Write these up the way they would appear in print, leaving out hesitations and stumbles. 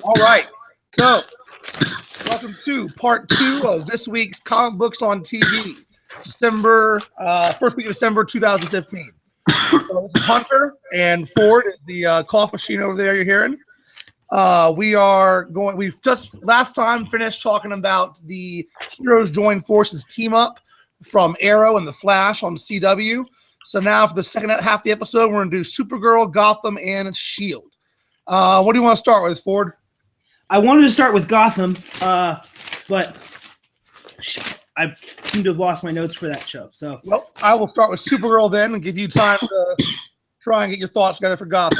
All right. So, welcome to part 2 of this week's Comic Books on TV, first week of December 2015. So this is Hunter, and Ford is the cough machine over there you're hearing. We've just last time finished talking about the Heroes Join Forces team up from Arrow and The Flash on CW. So now for the second half of the episode, we're going to do Supergirl, Gotham, and S.H.I.E.L.D. What do you want to start with, Ford? I wanted to start with Gotham, but I seem to have lost my notes for that show. So, well, I will start with Supergirl then and give you time to try and get your thoughts together for Gotham.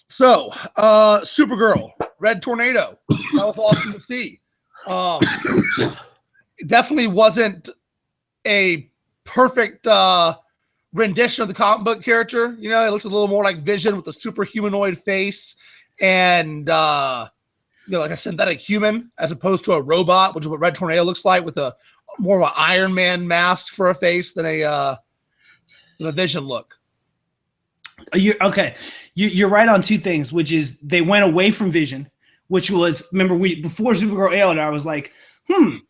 So, Supergirl, Red Tornado. That was awesome to see. It definitely wasn't a perfect rendition of the comic book character. You know, it looked a little more like Vision with a super humanoid face and like a synthetic human as opposed to a robot, which is what Red Tornado looks like, with a more of an Iron Man mask for a face than a Vision look. You're right on two things, which is they went away from Vision, which was, remember, before Supergirl aired, I was like,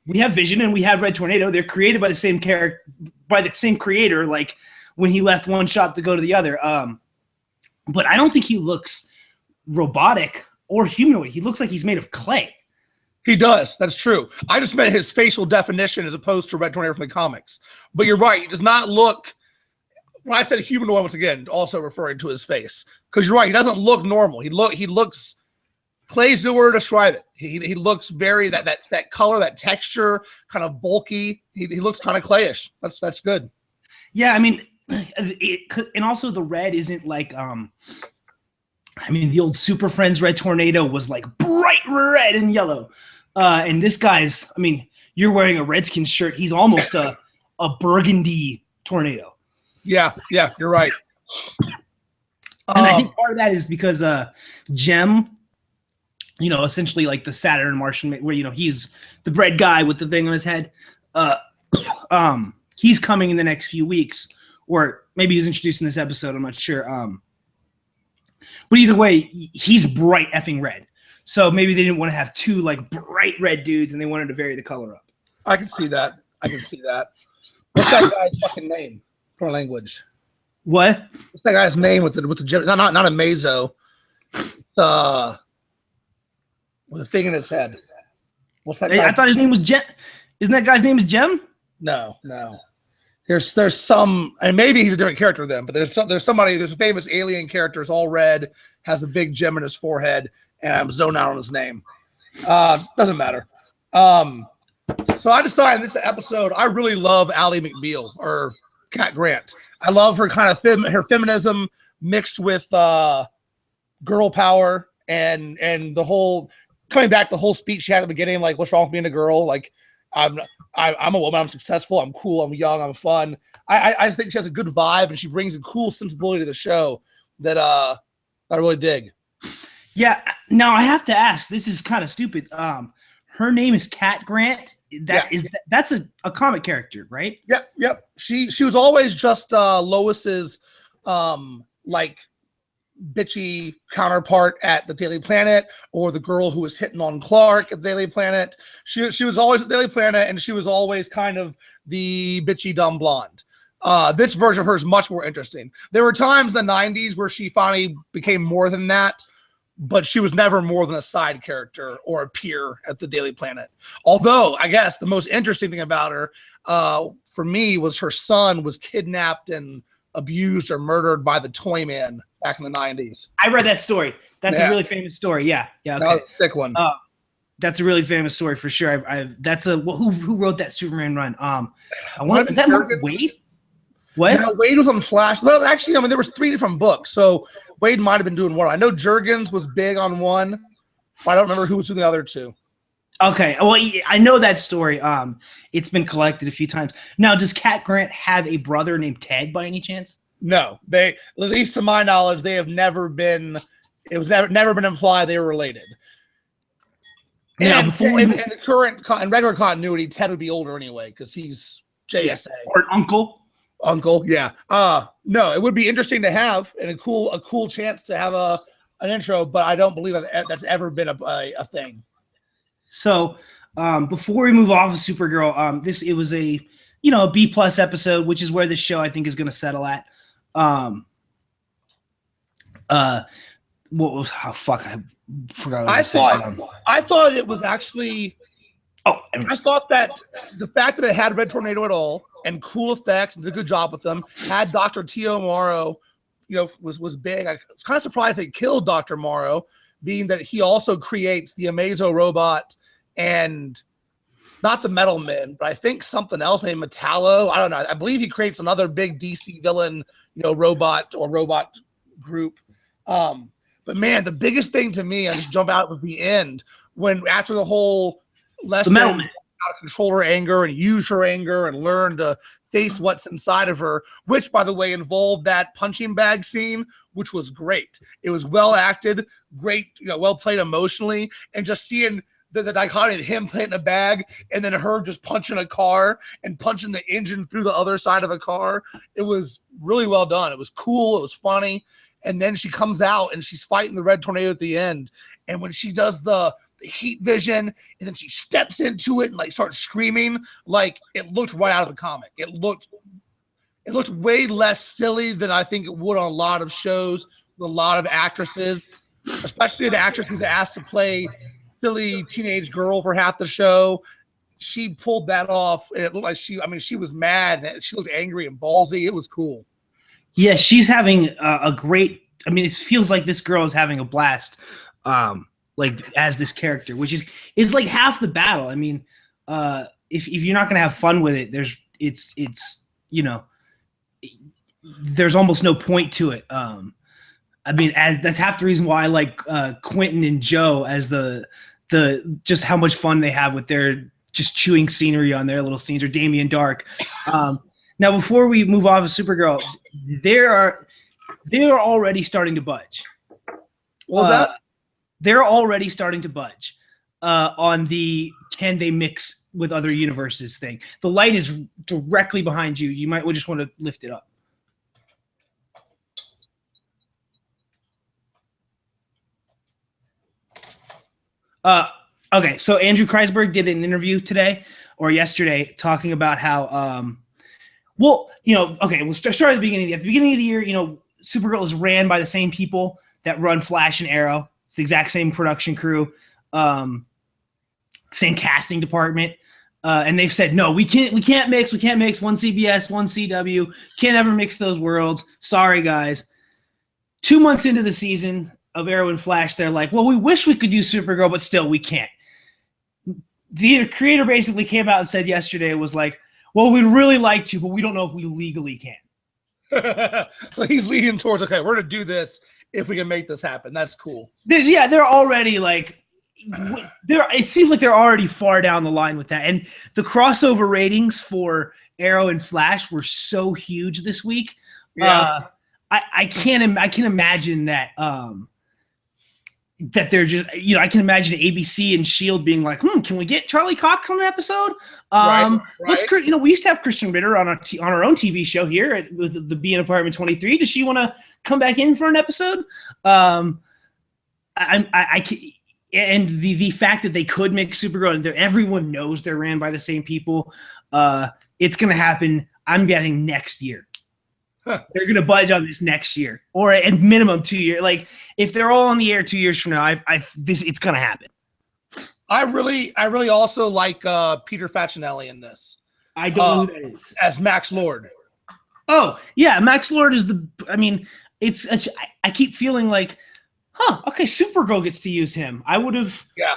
we have Vision and we have Red Tornado. They're created by the same character, by the same creator, like when he left one shop to go to the other. But I don't think he looks robotic or humanoid. He looks like he's made of clay. He does. That's true. I just meant his facial definition as opposed to Red Tornado from the comics. But you're right. He does not look, when I said humanoid, once again, also referring to his face. Because you're right. He doesn't look normal. He looks, clay's the word to describe it. He looks very, that color, that texture, kind of bulky. He looks kind of clayish. That's good. Yeah, I mean, and also the red isn't like, the old Super Friends Red Tornado was like bright red and yellow. And this guy's, you're wearing a Redskins shirt. He's almost a burgundy tornado. Yeah, you're right. And I think part of that is because Gem, essentially like the Saturn Martian, where, he's the bread guy with the thing on his head. He's coming in the next few weeks, or maybe he's introduced in this episode. I'm not sure. But either way, he's bright effing red. So maybe they didn't want to have two like bright red dudes, and they wanted to vary the color up. I can see that. What's that guy's fucking name? For language. What? What's that guy's name with the not a Mazo? It's with a thing in his head. What's that? I thought his name was Gem. Isn't that guy's name is Gem? No. There's some, and maybe he's a different character then, but there's a famous alien character, is all red, has the big gem in his forehead, and I'm zoned out on his name. Doesn't matter. So I decided in this episode, I really love Ally McBeal, or Cat Grant. I love her kind of her feminism mixed with girl power and the whole, coming back, the whole speech she had at the beginning, like, what's wrong with being a girl? Like, I'm a woman, I'm successful, I'm cool, I'm young, I'm fun. I just think she has a good vibe, and she brings a cool sensibility to the show that I really dig. Yeah, now I have to ask, this is kind of stupid. Her name is Cat Grant. That's a comic character, right? Yep. She was always just Lois's like bitchy counterpart at the Daily Planet, or the girl who was hitting on Clark at the Daily Planet. She was always at the Daily Planet, and she was always kind of the bitchy dumb blonde. This version of her is much more interesting. There were times in the 90s where she finally became more than that, but she was never more than a side character or a peer at the Daily Planet. Although, I guess the most interesting thing about her, for me, was her son was kidnapped and abused or murdered by the Toy Man back in the 90s. I read that story. That's a really famous story. Yeah. Okay. That was a sick one. That's a really famous story for sure. Who wrote that Superman run? Is that Mark Wade? What? No, Wade was on Flash. Well, actually, there was 3 different books, so Wade might have been doing one. I know Jurgens was big on one, but I don't remember who was doing the other 2. Okay, well, I know that story. It's been collected a few times. Now, does Cat Grant have a brother named Ted by any chance? No, at least to my knowledge, they have never been. It was never been implied they were related. And in the current and regular continuity, Ted would be older anyway because he's JSA or uncle. Uncle, yeah. No, it would be interesting to have, and a cool chance to have a an intro, but I don't believe that's ever been a thing. So before we move off of Supergirl, it was a a B+ episode, which is where this show I think is going to settle at. What was I forgot. What I thought it was actually. I thought that the fact that it had Red Tornado at all and cool effects and did a good job with them, had Dr. T.O. Morrow, was big. I was kind of surprised they killed Dr. Morrow, being that he also creates the Amazo robot and not the Metal Men, but I think something else, maybe Metallo. I don't know. I believe he creates another big DC villain, robot group. But man, the biggest thing to me, I just jump out, was the end when after the whole lesson how to control her anger and use her anger and learn to face what's inside of her, which by the way involved that punching bag scene, which was great. It was well acted, great, well played emotionally, and just seeing the dichotomy of him playing a bag and then her just punching a car and punching the engine through the other side of a car. It was really well done. It was cool. It was funny. And then she comes out and she's fighting the Red Tornado at the end. And when she does the heat vision and then she steps into it and like starts screaming, like it looked right out of the comic. It looked way less silly than I think it would on a lot of shows with a lot of actresses, especially an actress who's asked to play silly teenage girl for half the show. She pulled that off, and it looked like she was mad and she looked angry and ballsy. It was cool. Yeah, she's having a great. I mean, it feels like this girl is having a blast, like as this character, which is like half the battle. I mean, if you're not gonna have fun with it, there's almost no point to it. I mean, that's half the reason why I like Quentin and Joe as the just how much fun they have with their just chewing scenery on their little scenes, or Damien Dark. Now, before we move off of Supergirl, they're already starting to budge. What was that? They're already starting to budge on the can they mix with other universes thing. The light is directly behind you. You might just want to lift it up. Okay, so Andrew Kreisberg did an interview today or yesterday talking about how we'll start at the beginning. At the beginning of the year, Supergirl is ran by the same people that run Flash and Arrow. It's the exact same production crew, same casting department. And they've said, no, we can't mix one CBS, one CW, can't ever mix those worlds. Sorry, guys. 2 months into the season of Arrow and Flash, they're like, well, we wish we could do Supergirl, but still we can't. The creator basically came out and said yesterday, was like, well, we'd really like to, but we don't know if we legally can. So he's leading towards, okay, we're going to do this if we can make this happen. That's cool. They're already like, it seems like they're already far down the line with that. And the crossover ratings for Arrow and Flash were so huge this week. Yeah. I can imagine that that they're just, I can imagine ABC and S.H.I.E.L.D. being like, can we get Charlie Cox on an episode? Right. We used to have Kristen Ritter on our own TV show here with the B in Apartment 23. Does she want to come back in for an episode? And the fact that they could make Supergirl and everyone knows they're ran by the same people, it's going to happen. I'm betting next year. They're going to budge on this next year, or at minimum 2 years. Like if they're all on the air 2 years from now, it's going to happen. I really also like Peter Facinelli in this. I don't know who that is. As Max Lord. Oh yeah, Max Lord is I keep feeling like, okay, Supergirl gets to use him. I would have. Yeah,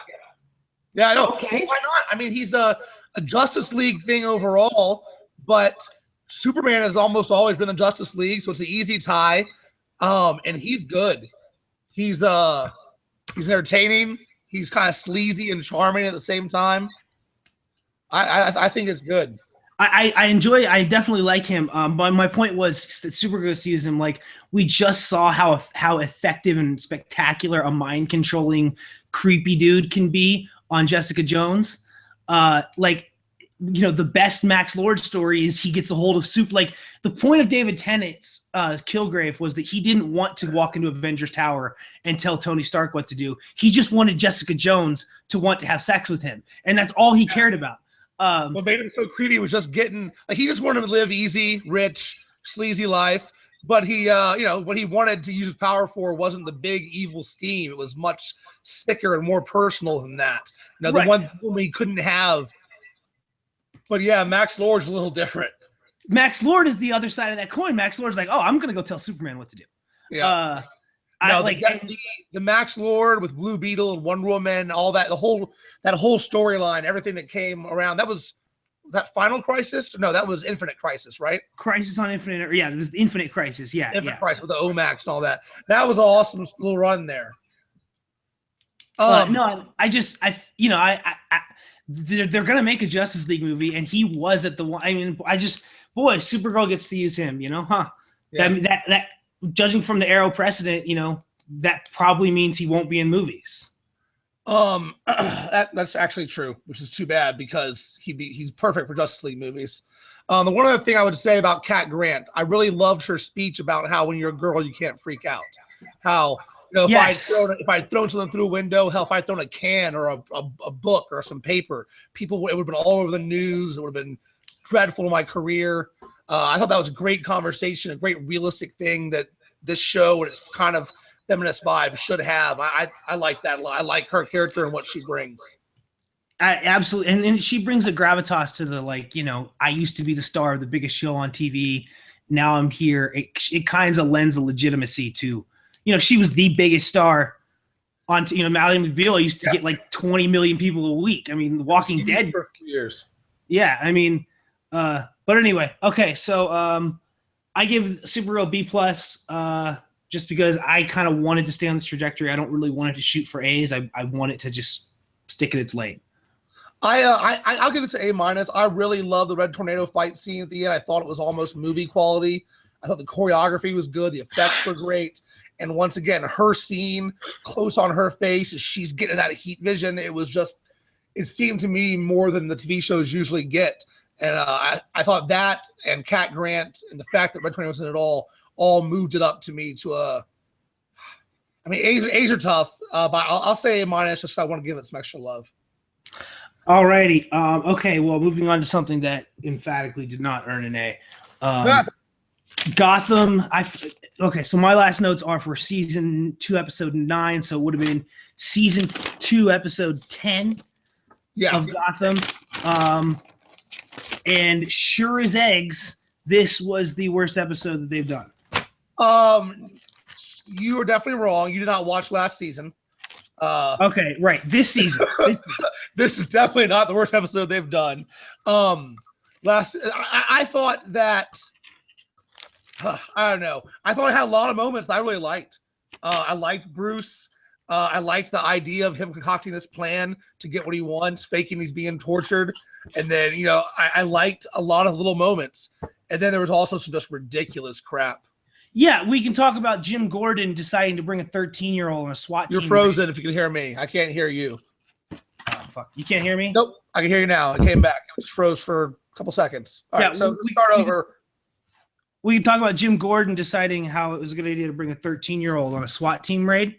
I know. Okay. Why not? I mean, he's a Justice League thing overall, but Superman has almost always been the Justice League, so it's an easy tie. And he's good. He's entertaining. He's kind of sleazy and charming at the same time. I think it's good. I definitely like him. But my point was that Supergirl sees him like we just saw how effective and spectacular a mind controlling creepy dude can be on Jessica Jones. Like the best Max Lord story is he gets a hold of like the point of David Tennant's Kilgrave was that he didn't want to walk into Avengers Tower and tell Tony Stark what to do. He just wanted Jessica Jones to want to have sex with him, and that's all he cared about. What made him so creepy was just getting he just wanted to live easy, rich, sleazy life. But he, what he wanted to use his power for wasn't the big evil scheme. It was much sicker and more personal than that. The one woman he couldn't have. But yeah, Max Lord's a little different. Max Lord is the other side of that coin. Max Lord's like, oh, I'm gonna go tell Superman what to do. Yeah. The Max Lord with Blue Beetle and Wonder Woman, all that, that whole storyline, everything that came around. That was that Final Crisis? No, that was Infinite Crisis, right? Crisis on Infinite, yeah, the Infinite Crisis, yeah, Infinite Crisis with the Omax and all that. That was an awesome little run there. They're gonna make a Justice League movie, and he was at the one. I mean, Supergirl gets to use him, huh? Yeah. That judging from the Arrow precedent, that probably means he won't be in movies. That's actually true, which is too bad because he's perfect for Justice League movies. The one other thing I would say about Cat Grant, I really loved her speech about how when you're a girl you can't freak out. How if I'd thrown something through a window, hell, if I'd thrown a can or a book or some paper, it would have been all over the news. It would have been dreadful to my career. I thought that was a great conversation, a great realistic thing that this show and its kind of feminist vibe should have. I like that a lot. I like her character and what she brings. Absolutely. And she brings a gravitas to the, I used to be the star of the biggest show on TV. Now I'm here. It kind of lends a legitimacy to, she was the biggest star on, Mallory McBeal used to get like 20 million people a week. I mean, The Walking Dead for a few years. Yeah. I mean, but anyway, okay. So, I give Supergirl B+, just because I kind of wanted to stay on this trajectory. I don't really want it to shoot for A's. I want it to just stick in its lane. I'll give it to A-. I really love the Red Tornado fight scene at the end. I thought it was almost movie quality. I thought the choreography was good. The effects were great. And once again, her scene close on her face as she's getting that heat vision. It seemed to me more than the TV shows usually get. And I thought that and Cat Grant and the fact that Red Tornado was in it all moved it up to me to A's are tough, but I'll say A- just so I want to give it some extra love. Alrighty. Okay. Well, moving on to something that emphatically did not earn an A. Gotham. Okay. So my last notes are for season 2, episode 9. So it would have been season 2, episode 10 of Gotham. And sure as eggs, this was the worst episode that they've done. You are definitely wrong. You did not watch last season. Okay, right. This season. This is definitely not the worst episode they've done. I thought that I don't know. I thought it had a lot of moments that I really liked. I liked Bruce. I liked the idea of him concocting this plan to get what he wants, faking he's being tortured. And then, I liked a lot of little moments. And then there was also some just ridiculous crap. Yeah, we can talk about Jim Gordon deciding to bring a 13-year-old on a SWAT team. You're frozen if you can hear me. I can't hear you. Oh, fuck. You can't hear me? Nope. I can hear you now. It came back. It just froze for a couple seconds. All right, so let's start over. We can talk about Jim Gordon deciding how it was a good idea to bring a 13-year-old on a SWAT team raid.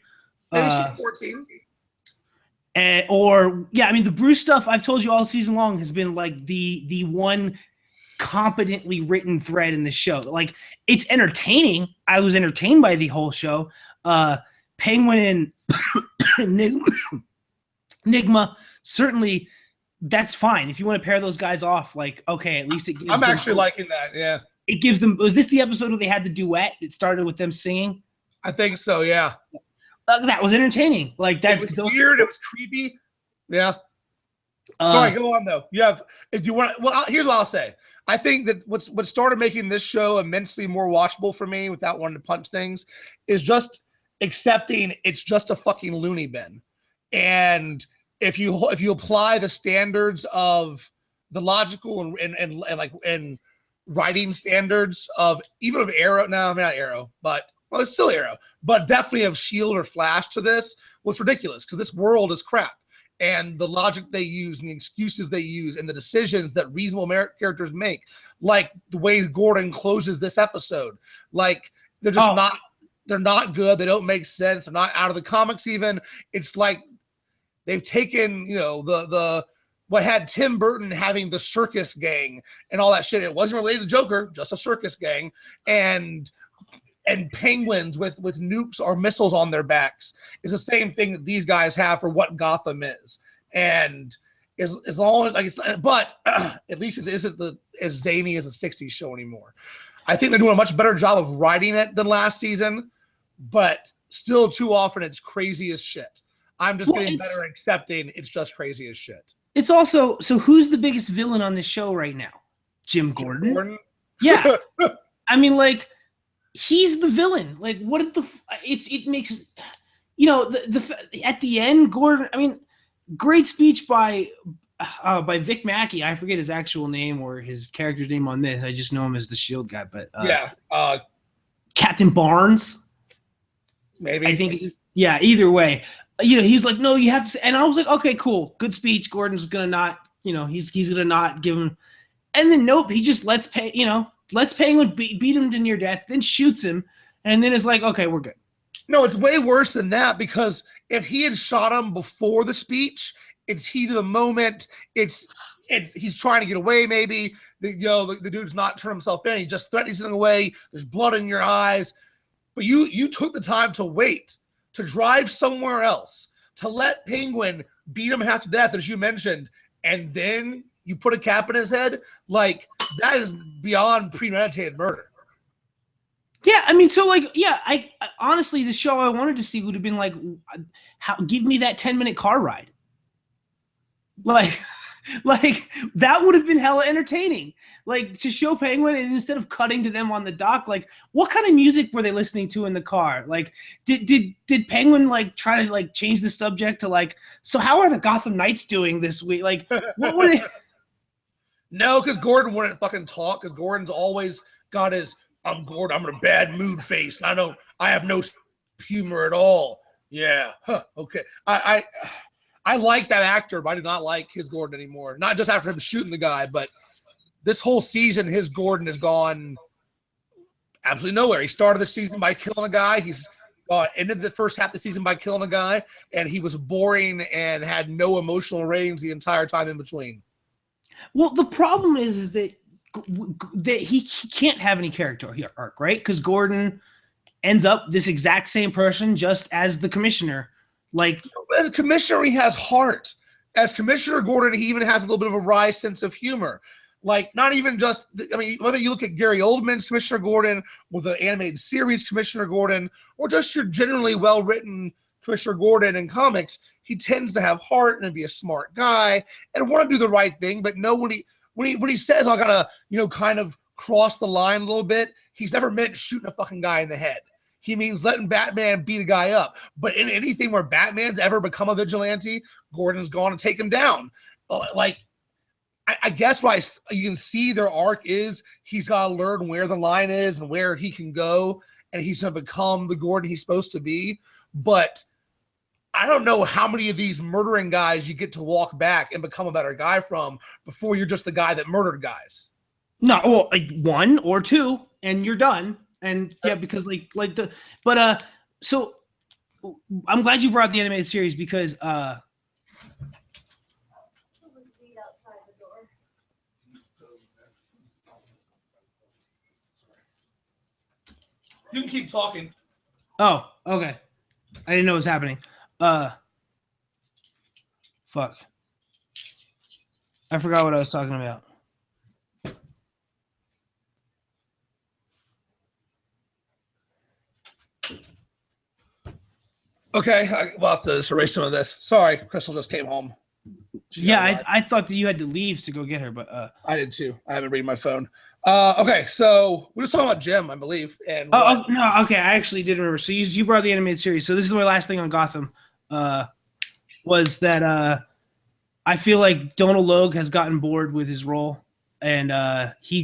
Maybe she's 14. The Bruce stuff I've told you all season long has been like the one competently written thread in the show. Like, it's entertaining. I was entertained by the whole show. Penguin and Enigma, certainly that's fine. If you want to pair those guys off, like, okay, at least it gives I'm actually liking that, yeah. It gives them, was this the episode where they had the duet? It started with them singing? I think so, yeah. That was entertaining. Like, that's it was weird. It was creepy. Yeah. Sorry, go on though. If you want, here's what I'll say. I think that what started making this show immensely more watchable for me, without wanting to punch things, is just accepting it's just a fucking loony bin. And if you apply the standards of the logical and writing standards of even of Arrow, not Arrow, but well, it's still Arrow, but definitely of Shield or Flash to this, well, it's ridiculous because this world is crap. and the logic they use and the excuses they use and the decisions that reasonable characters make, like the way Gordon closes this episode. Like they're just they're not good. They don't make sense. They're not out of the comics even. It's like they've taken, the what had Tim Burton having the circus gang and all that shit. It wasn't related to Joker, just a circus gang, and penguins with nukes or missiles on their backs is the same thing that these guys have for what Gotham is. And as long as, like, it's, but at least it isn't as zany as a 60s show anymore. I think they're doing a much better job of writing it than last season, but still too often it's crazy as shit. I'm just getting better at accepting it's just crazy as shit. It's also, so who's the biggest villain on this show right now? Jim Gordon? Yeah. I mean, like, he's the villain. Like, what did it makes, at the end, Gordon, I mean, great speech by Vic Mackey. I forget his actual name or his character's name on this. I just know him as the Shield guy, but Captain Barnes. Maybe. I think it's, either way. He's like, no, you have to say, and I was like, okay, cool. Good speech. Gordon's going to not, he's going to not give him, and then nope, he just lets Penguin beat him to near death, then shoots him, and then it's like, okay, we're good. No, it's way worse than that, because if he had shot him before the speech, it's heat of the moment. It's he's trying to get away. Maybe the dude's not turning himself in. He just threatens him away. There's blood in your eyes, but you took the time to wait, to drive somewhere else, to let Penguin beat him half to death, as you mentioned, and then you put a cap in his head. Like, that is beyond premeditated murder. Yeah, I mean, so like, I honestly, the show I wanted to see would have been like, give me that 10-minute car ride. Like that would have been hella entertaining. Like, to show Penguin, and instead of cutting to them on the dock, like, what kind of music were they listening to in the car? Like, did Penguin like try to like change the subject to like, so how are the Gotham Knights doing this week? Like, what would it? No, because Gordon wouldn't fucking talk. Because Gordon's always got his, I'm Gordon, I'm in a bad mood face. I have no humor at all. Yeah, okay. I like that actor, but I do not like his Gordon anymore. Not just after him shooting the guy, but this whole season, his Gordon has gone absolutely nowhere. He started the season by killing a guy. He's ended the first half of the season by killing a guy, and he was boring and had no emotional range the entire time in between. Well, the problem is that he can't have any character arc, right? Because Gordon ends up this exact same person just as the commissioner. Like, as a commissioner, he has heart. As Commissioner Gordon, he even has a little bit of a wry sense of humor. Like, not even just, I mean, whether you look at Gary Oldman's Commissioner Gordon, or the animated series Commissioner Gordon, or just your generally well-written Commissioner Gordon in comics, he tends to have heart and be a smart guy and want to do the right thing. But no, when he says, I gotta, kind of cross the line a little bit, he's never meant shooting a fucking guy in the head. He means letting Batman beat a guy up. But in anything where Batman's ever become a vigilante, Gordon's gone to take him down. Like, I guess why you can see their arc is he's got to learn where the line is and where he can go, and he's going to become the Gordon he's supposed to be. But I don't know how many of these murdering guys you get to walk back and become a better guy from before you're just the guy that murdered guys. No, well, like one or two, and you're done. And yeah, because so I'm glad you brought the animated series because you can keep talking. Oh, okay. I didn't know what was happening. Fuck. I forgot what I was talking about. Okay, we'll have to just erase some of this. Sorry, Crystal just came home. I thought that you had to leave to go get her, but I did too. I haven't read my phone. Okay, so we're just talking about Jim, I believe. And no, okay, I actually did remember. So you brought the animated series. So this is my last thing on Gotham. Was that I feel like Donald Logue has gotten bored with his role, and he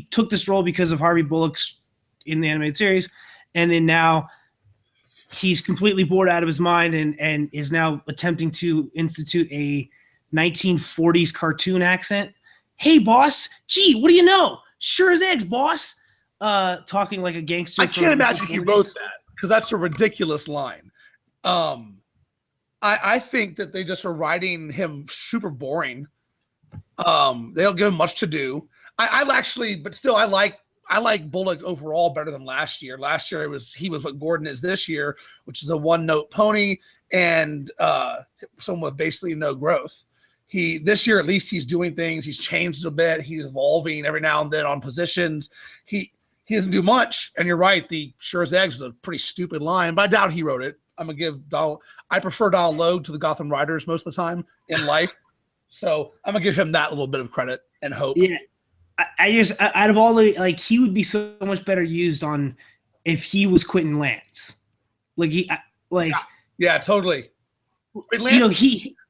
took this role because of Harvey Bullock's in the animated series, and then now he's completely bored out of his mind and is now attempting to institute a 1940s cartoon accent. Hey, boss. Gee, what do you know? Sure as eggs, boss. Talking like a gangster. I can't imagine he wrote that because that's a ridiculous line. I think that they just are writing him super boring. They don't give him much to do. I actually, but still, I like Bullock overall better than last year. Last year he was what Gordon is this year, which is a one-note pony and someone with basically no growth. This year at least he's doing things. He's changed a bit. He's evolving every now and then on positions. He doesn't do much. And you're right. The sure as eggs was a pretty stupid line, but I doubt he wrote it. I'm gonna give I prefer Donald Logue to the Gotham writers most of the time in life, so I'm gonna give him that little bit of credit and hope. Yeah, I just out of all the he would be so much better used on if he was Quentin Lance, yeah, totally. Lance,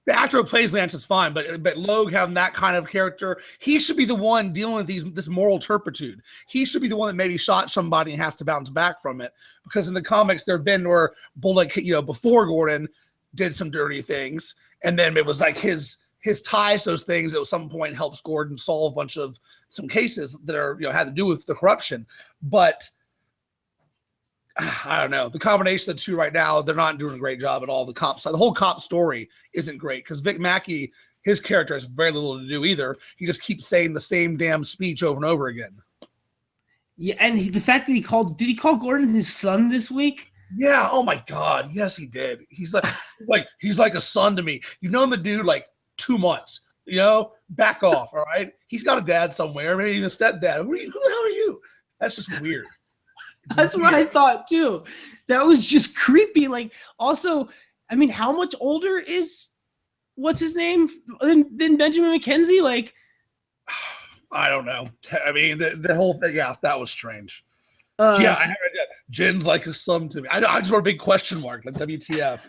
the actor who plays Lance is fine, but Logue having that kind of character, he should be the one dealing with this moral turpitude. He should be the one that maybe shot somebody and has to bounce back from it. Because in the comics, there have been where Bullock, before Gordon, did some dirty things, and then it was like his ties to those things at some point helps Gordon solve a bunch of some cases that are had to do with the corruption. But I don't know. The combination of the two right now, they're not doing a great job at all. The cop side, the whole cop story isn't great because Vic Mackey, his character has very little to do either. He just keeps saying the same damn speech over and over again. Yeah, and the fact that did he call Gordon his son this week? Yeah. Oh my God. Yes, he did. He's like he's like a son to me. You've known the dude like 2 months. Back off. All right. He's got a dad somewhere, maybe even a stepdad. Who the hell are you? That's just weird. That's what I thought too. That was just creepy. Like, also, I mean, how much older is what's his name than Benjamin McKenzie? Like, I don't know. I mean, the whole thing. Yeah, that was strange. Yeah, I heard that. Jen's like a son to me. I just want a big question mark, like WTF.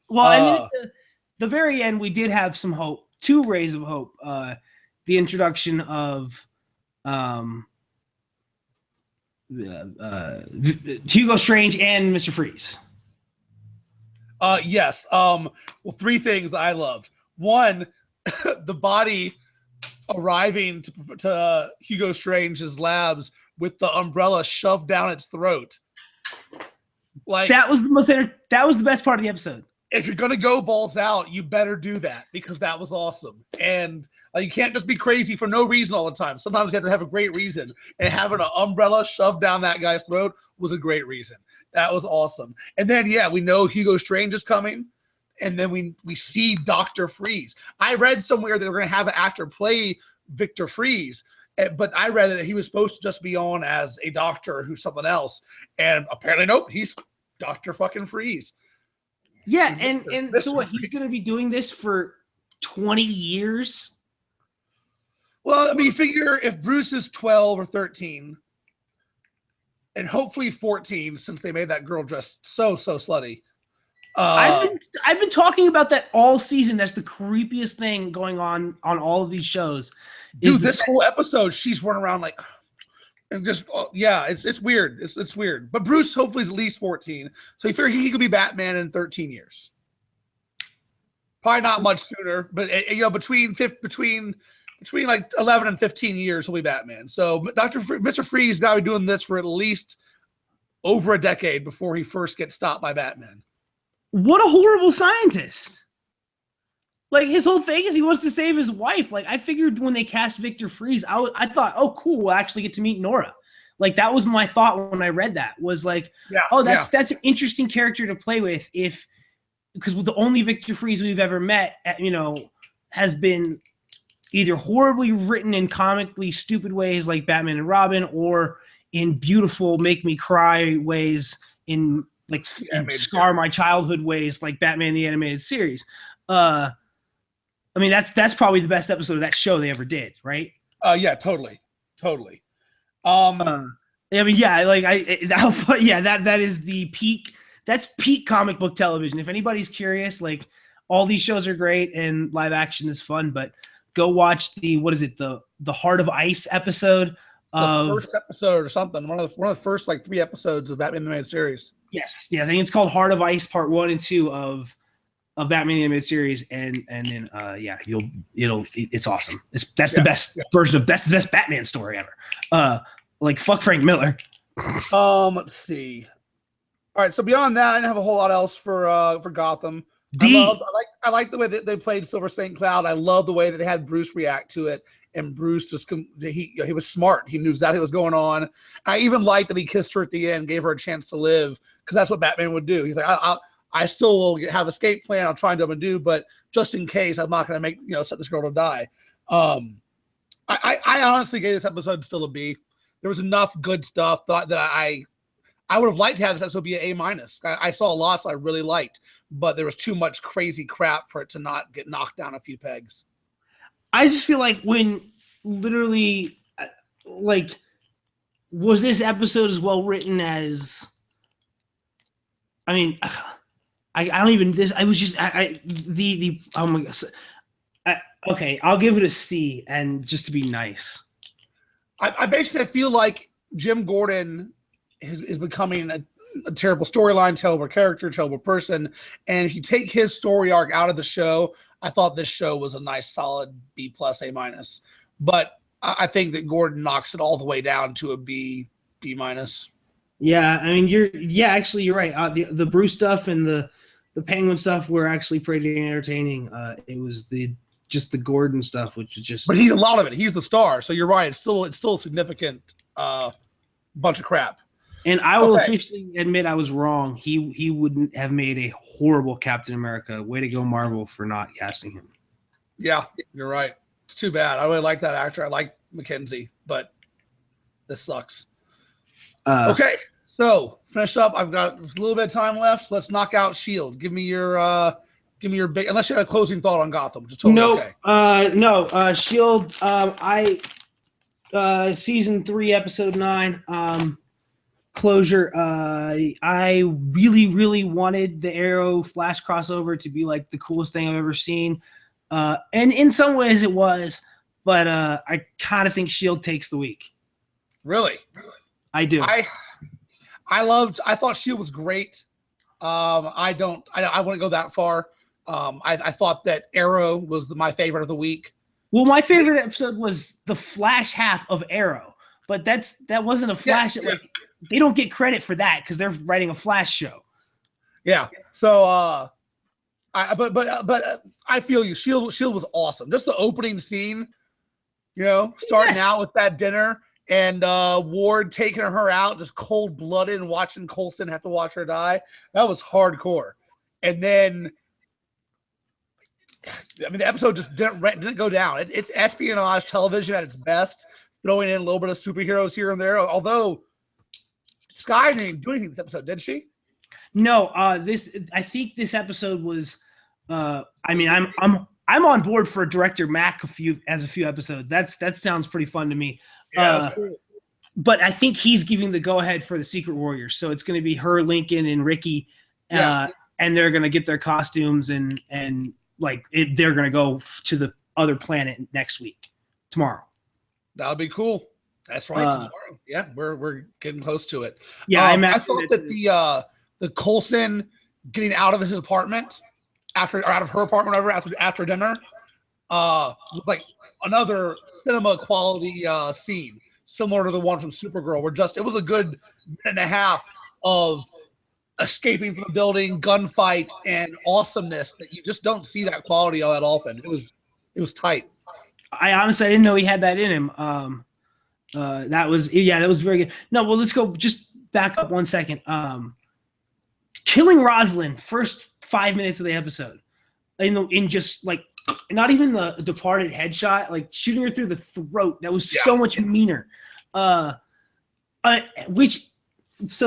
Well, I mean, at the very end, we did have some hope. 2 rays of hope. The introduction of Hugo Strange and Mr. Freeze. Yes. Well, 3 things that I loved. 1, the body arriving to Hugo Strange's labs with the umbrella shoved down its throat. Like that was the best part of the episode. If you're gonna go balls out, you better do that because that was awesome. And you can't just be crazy for no reason all the time. Sometimes you have to have a great reason. And having an umbrella shoved down that guy's throat was a great reason. That was awesome. And then we know Hugo Strange is coming. And then we see Dr. Freeze. I read somewhere that we're gonna have an actor play Victor Freeze, but I read that he was supposed to just be on as a doctor who's something else. And apparently, nope, he's Dr. fucking Freeze. Yeah, and so what? He's going to be doing this for 20 years? Well, I mean, figure if Bruce is 12 or 13, and hopefully 14, since they made that girl dress so slutty. I've been talking about that all season. That's the creepiest thing going on all of these shows. Dude, this whole episode, she's running around like, and just it's weird. It's weird. But Bruce hopefully is at least 14, so you figure he could be Batman in 13 years. Probably not much sooner, but between like 11 and 15 years, he'll be Batman. So Mr. Freeze got to be doing this for at least over a decade before he first gets stopped by Batman. What a horrible scientist. Like, his whole thing is he wants to save his wife. Like, I figured when they cast Victor Freeze, I thought, oh, cool, we'll actually get to meet Nora. Like, that was my thought when I read that, was like, that's an interesting character to play with because the only Victor Freeze we've ever met, has been either horribly written in comically stupid ways like Batman and Robin, or in beautiful make me cry ways in scar my childhood ways like Batman the Animated Series. I mean, that's probably the best episode of that show they ever did, right? Yeah, totally. I mean, that is the peak. That's peak comic book television. If anybody's curious, like, all these shows are great and live action is fun, but go watch the Heart of Ice episode The first episode or something. One of the first like 3 episodes of Batman the Animated Series. Yes, yeah, I think it's called Heart of Ice, Part 1 and 2 of Batman the Animated Series, and then it's awesome. That's the best version of that's the best Batman story ever. Like fuck Frank Miller. Let's see. All right, so beyond that, I didn't have a whole lot else for Gotham. I like the way that they played Silver St. Cloud. I love the way that they had Bruce react to it, and Bruce he was smart. He knew exactly what was going on. I even liked that he kissed her at the end, gave her a chance to live, because that's what Batman would do. He's like, I still will have escape plan. I'll try and do, but just in case, I'm not going to set this girl to die. I honestly gave this episode still a B. There was enough good stuff that I would have liked to have this episode be an A-. I saw a lot, so I really liked, but there was too much crazy crap for it to not get knocked down a few pegs. I just feel like when literally, like, was this episode as well written as? I mean, I don't even this. I was just oh my god. Okay, I'll give it a C, and just to be nice. I basically feel like Jim Gordon is becoming a terrible storyline, terrible character, terrible person. And if you take his story arc out of the show, I thought this show was a nice, solid B+, A-. But I think that Gordon knocks it all the way down to a B-. Yeah, I mean, you're right. The Bruce stuff and the Penguin stuff were actually pretty entertaining. It was just the Gordon stuff, which is just. But he's a lot of it. He's the star, so you're right. It's still a significant bunch of crap. And I will officially admit I was wrong. He wouldn't have made a horrible Captain America. Way to go, Marvel, for not casting him. Yeah, you're right. It's too bad. I really like that actor. I like Mackenzie, but this sucks. Okay, so finish up. I've got a little bit of time left. Let's knock out S.H.I.E.L.D. Give me your big. Unless you had a closing thought on Gotham, just totally okay. No. S.H.I.E.L.D. Season 3, episode 9. Closure. I really, really wanted the Arrow Flash crossover to be like the coolest thing I've ever seen, and in some ways it was, but I kind of think S.H.I.E.L.D. takes the week. Really? I do. I thought S.H.I.E.L.D. was great. I wouldn't go that far. I thought that Arrow was my favorite of the week. Well, my favorite episode was the Flash half of Arrow, but that wasn't a Flash. Yeah. Like, they don't get credit for that because they're writing a Flash show. Yeah. So, but I feel you. S.H.I.E.L.D. was awesome. Just the opening scene, starting out with that dinner and Ward taking her out, just cold-blooded, and watching Coulson have to watch her die. That was hardcore. And then, I mean, the episode just didn't go down. It's espionage television at its best, throwing in a little bit of superheroes here and there. Although Sky didn't do anything this episode, did she? No. I think this episode was. I mean, I'm on board for Director Mac a few episodes. That sounds pretty fun to me. Yeah, cool. But I think he's giving the go ahead for the Secret Warriors, so it's going to be her, Lincoln, and Ricky, and they're going to get their costumes and they're going to go to the other planet tomorrow. That'll be cool. That's right. Tomorrow. Yeah, we're getting close to it. Yeah, I thought that the Coulson getting out of his apartment out of her apartment, whatever, after dinner, was like another cinema quality scene, similar to the one from Supergirl, where it was a good minute and a half of escaping from the building, gunfight, and awesomeness that you just don't see that quality all that often. It was tight. I honestly didn't know he had that in him. That was very good. No, well, let's go just back up 1 second. Killing Rosalind, first 5 minutes of the episode, in just like not even the Departed headshot, like shooting her through the throat. That was so much meaner. So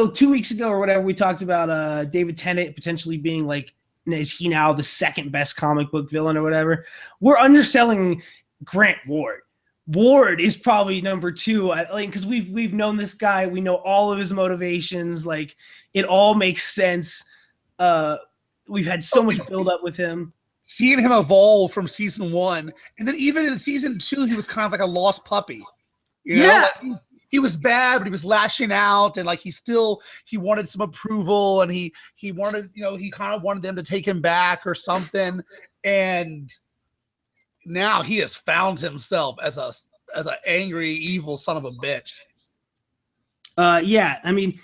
2 weeks ago or whatever, we talked about David Tennant potentially being like, is he now the second best comic book villain or whatever? We're underselling Grant Ward. Ward is probably number 2, because we've known this guy. We know all of his motivations. Like, it all makes sense. We've had so much build up with him. Seeing him evolve from season 1, and then even in season 2, he was kind of like a lost puppy. he was bad, but he was lashing out, and like he wanted some approval, and he wanted, he kind of wanted them to take him back or something. And now he has found himself as an angry, evil son of a bitch. Yeah, I mean,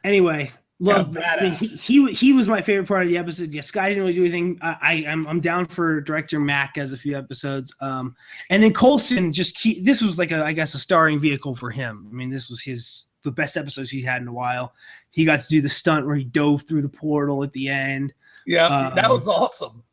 anyway, love. He was my favorite part of the episode. Yeah, Sky didn't really do anything. I'm down for director Mack as a few episodes. And then Coulson this was like I guess a starring vehicle for him. I mean, this was the best episodes he's had in a while. He got to do the stunt where he dove through the portal at the end. Yeah, that was awesome.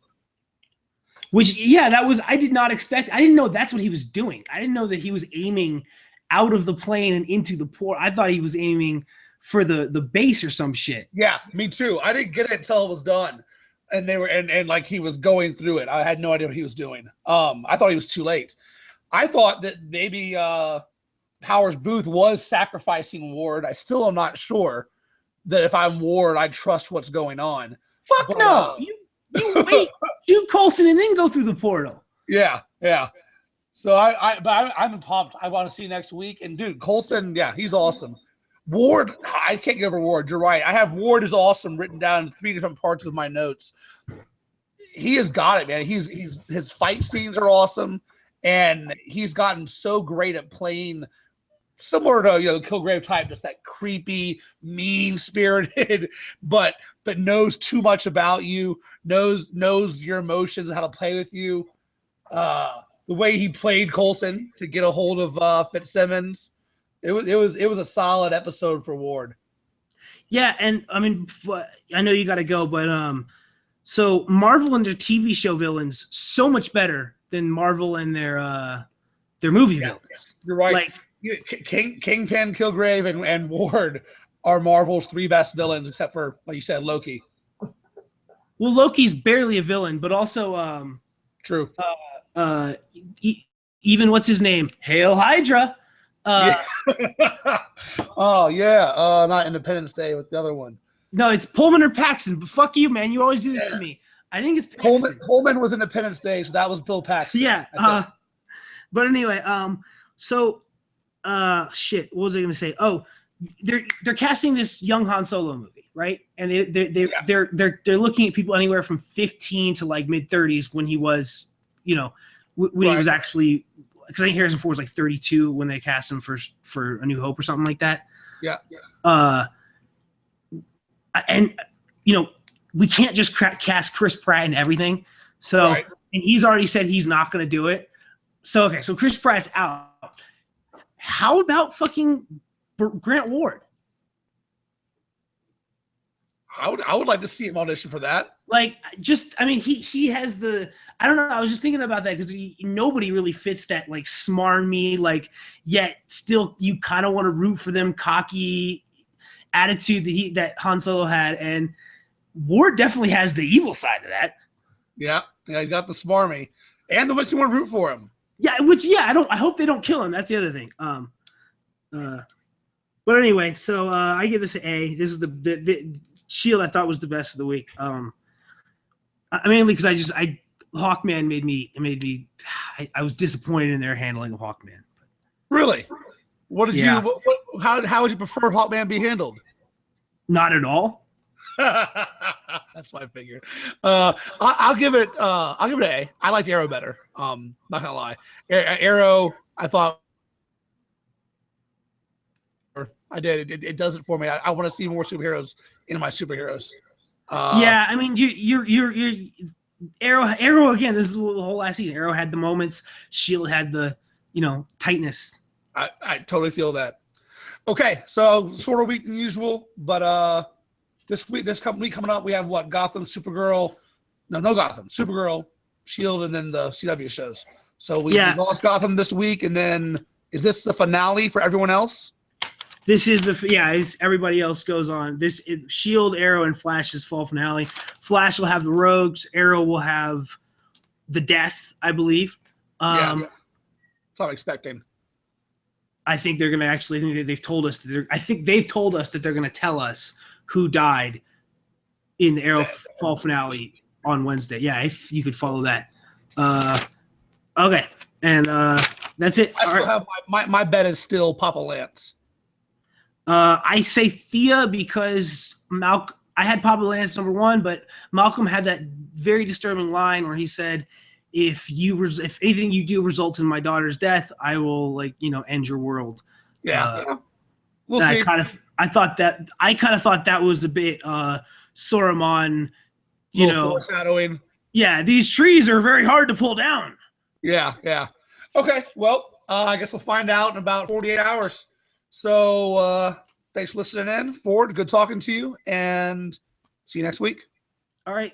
I did not expect. I didn't know that's what he was doing. I didn't know that he was aiming out of the plane and into the port. I thought he was aiming for the base or some shit. Yeah, me too. I didn't get it until it was done, and they were and like he was going through it. I had no idea what he was doing. I thought he was too late. I thought that maybe Powers Booth was sacrificing Ward. I still am not sure that if I'm Ward, I'd trust what's going on. Fuck no. You wait, shoot Coulson and then go through the portal. Yeah. So I'm pumped. I want to see next week. And dude, Coulson, yeah, he's awesome. Ward, I can't get over Ward. You're right. I have Ward is awesome written down in 3 different parts of my notes. He has got it, man. His fight scenes are awesome, and he's gotten so great at playing similar to Kilgrave type, just that creepy, mean spirited, but knows too much about you, knows your emotions, how to play with you. The way he played Coulson to get a hold of Fitzsimmons, it was a solid episode for Ward. Yeah, and I mean, I know you got to go, but so Marvel and their TV show villains so much better than Marvel and their movie villains. You're right. Like Kingpin, Kilgrave, and Ward are Marvel's 3 best villains, except for, like you said, Loki. Well, Loki's barely a villain, but also true. Even what's his name? Hail Hydra. Oh yeah, not Independence Day with the other one. No, it's Pullman or Paxton. But fuck you, man. You always do this to me. I think it's Paxton. Pullman was Independence Day, so that was Bill Paxton. Yeah. But anyway, so shit. What was I gonna say? Oh, they're casting this young Han Solo movie, right? And they're looking at people anywhere from 15 to like mid-30s when he was, when he was actually. Because I think Harrison Ford was like 32 when they cast him for A New Hope or something like that. Yeah. And we can't just cast Chris Pratt in everything. So, right. And he's already said he's not going to do it. So okay, so Chris Pratt's out. How about fucking Grant Ward? I would like to see him audition for that. Like, he has the. I don't know. I was just thinking about that because nobody really fits that like smarmy, like yet still you kind of want to root for them, cocky attitude that Han Solo had, and Ward definitely has the evil side of that. Yeah, he's got the smarmy, and the much you want to root for him. Yeah, I hope they don't kill him. That's the other thing. But anyway, so I give this an A. This is the Shield I thought was the best of the week. Mainly because Hawkman made me. I was disappointed in their handling of Hawkman. Really? What did you? How would you prefer Hawkman be handled? Not at all. That's what I figured. I'll give it an A. I liked Arrow better. Not gonna lie. Arrow, I thought. I did. It does it for me. I want to see more superheroes in my superheroes. Yeah, I mean, you're Arrow again. This is the whole last season. Arrow had the moments. Shield had the tightness. I totally feel that. Okay, so shorter week than usual, but this week coming up, we have what? Gotham, Supergirl. No Gotham, Supergirl, Shield, and then the CW shows. So we lost Gotham this week, and then is this the finale for everyone else? This is it's everybody else goes on. This is Shield, Arrow, and Flash's fall finale. Flash will have the Rogues. Arrow will have the Death, I believe. That's what I'm expecting. I think they're going to actually. I think they've told us that they're going to tell us who died in the Arrow fall finale on Wednesday. Yeah, if you could follow that. Okay, and That's it. I still have my bet is still Papa Lance. I say Thea because I had Papa Lance number 1, but Malcolm had that very disturbing line where he said, if anything you do results in my daughter's death, I will end your world. Yeah. We'll see. I thought that was a bit Saruman, foreshadowing. Yeah, these trees are very hard to pull down. Yeah. Okay, well, I guess we'll find out in about 48 hours. So thanks for listening in. Ford, good talking to you, and see you next week. All right.